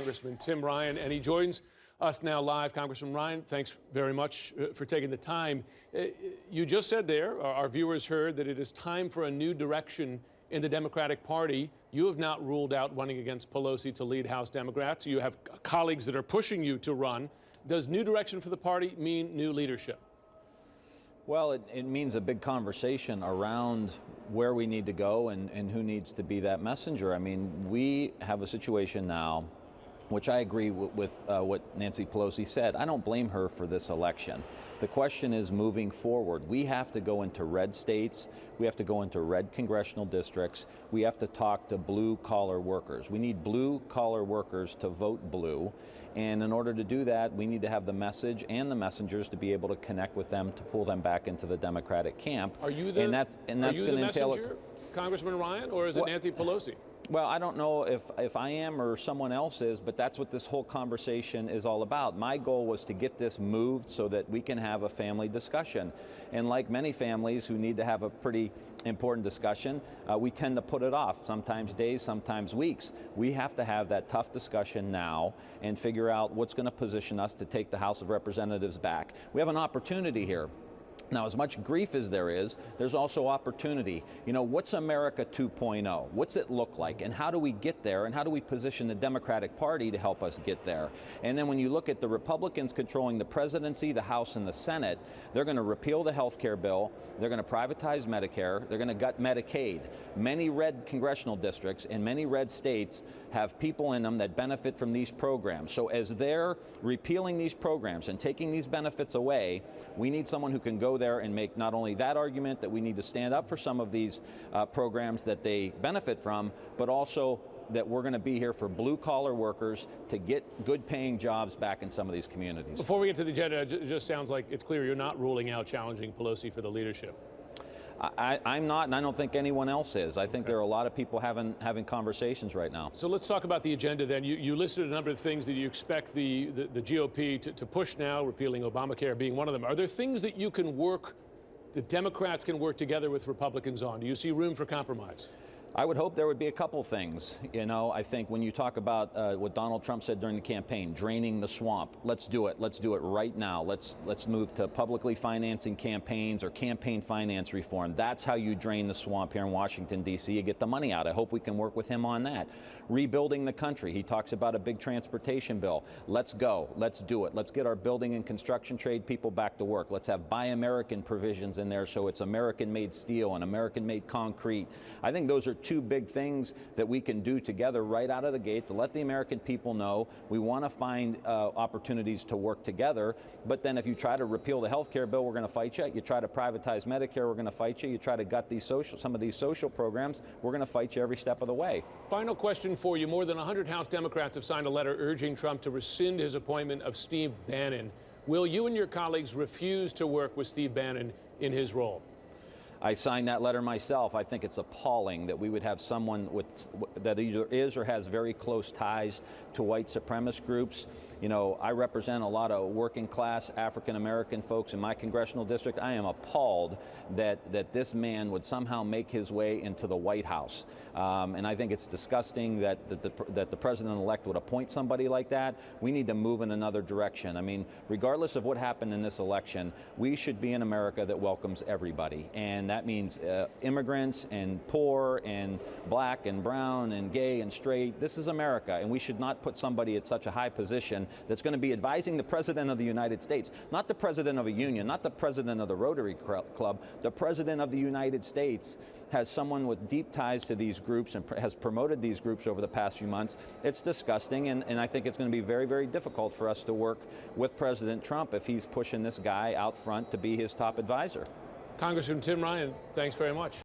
Congressman Tim Ryan, and he joins us now live. Congressman Ryan, thanks very much for taking the time. You just said there, our viewers heard, that it is time for a new direction in the Democratic Party. You have not ruled out running against Pelosi to lead House Democrats. You have colleagues that are pushing you to run. Does new direction for the party mean new leadership? Well, it means a big conversation around where we need to go and who needs to be that messenger. I mean, we have a situation now, which I agree with what Nancy Pelosi said. I don't blame her for this election. The question is moving forward. We have to go into red states. We have to go into red congressional districts. We have to talk to blue-collar workers. We need blue-collar workers to vote blue. And in order to do that, we need to have the message and the messengers to be able to connect with them to pull them back into the Democratic camp. Are you the, messenger, Congressman Ryan, or is it Nancy Pelosi? Well, I don't know if I am or someone else is, but that's what this whole conversation is all about. My goal was to get this moved so that we can have a family discussion. And like many families who need to have a pretty important discussion, we tend to put it off, sometimes days, sometimes weeks. We have to have that tough discussion now and figure out what's going to position us to take the House of Representatives back. We have an opportunity here. Now, as much grief as there is, there's also opportunity. You know, what's America 2.0? What's it look like? And how do we get there? And how do we position the Democratic Party to help us get there? And then when you look at the Republicans controlling the presidency, the House, and the Senate, they're going to repeal the health care bill. They're going to privatize Medicare. They're going to gut Medicaid. Many red congressional districts and many red states have people in them that benefit from these programs. So as they're repealing these programs and taking these benefits away, we need someone who can go there and make not only that argument that we need to stand up for some of these programs that they benefit from, but also that we're going to be here for blue-collar workers to get good-paying jobs back in some of these communities. Before we get to the agenda, it just sounds like it's clear you're not ruling out challenging Pelosi for the leadership. I'm not, and I don't think anyone else is. I think there are a lot of people having conversations right now. So let's talk about the agenda then. You listed a number of things that you expect the GOP to push now, repealing Obamacare being one of them. Are there things that you can work, the Democrats can work together with Republicans on? Do you see room for compromise? I would hope there would be a couple things. You know, I think when you talk about what Donald Trump said during the campaign, draining the swamp, let's do it. Let's do it right now. Let's move to publicly financing campaigns or campaign finance reform. That's how you drain the swamp here in Washington, D.C. You get the money out. I hope we can work with him on that. Rebuilding the country. He talks about a big transportation bill. Let's go. Let's do it. Let's get our building and construction trade people back to work. Let's have Buy American provisions in there so it's American-made steel and American-made concrete. I think those are two big things that we can do together right out of the gate to let the American people know we want to find opportunities to work together. But then if you try to repeal the health care bill, we're going to fight you. You try to privatize Medicare, we're going to fight you. You try to gut some of these social programs, we're going to fight you every step of the way. Final question for you. More than 100 House Democrats have signed a letter urging Trump to rescind his appointment of Steve Bannon. Will you and your colleagues refuse to work with Steve Bannon in his role? I signed that letter myself. I think it's appalling that we would have someone that either is or has very close ties to white supremacist groups. You know, I represent a lot of working class African-American folks in my congressional district. I am appalled that this man would somehow make his way into the White House. And I think it's disgusting that the president-elect would appoint somebody like that. We need to move in another direction. I mean, regardless of what happened in this election, we should be an America that welcomes everybody. And that means immigrants and poor and black and brown and gay and straight. This is America, and we should not put somebody at such a high position that's going to be advising the President of the United States, not the President of a union, not the President of the Rotary Club, the President of the United States has someone with deep ties to these groups and has promoted these groups over the past few months. It's disgusting, and I think it's going to be very, very difficult for us to work with President Trump if he's pushing this guy out front to be his top advisor. Congressman Tim Ryan, thanks very much.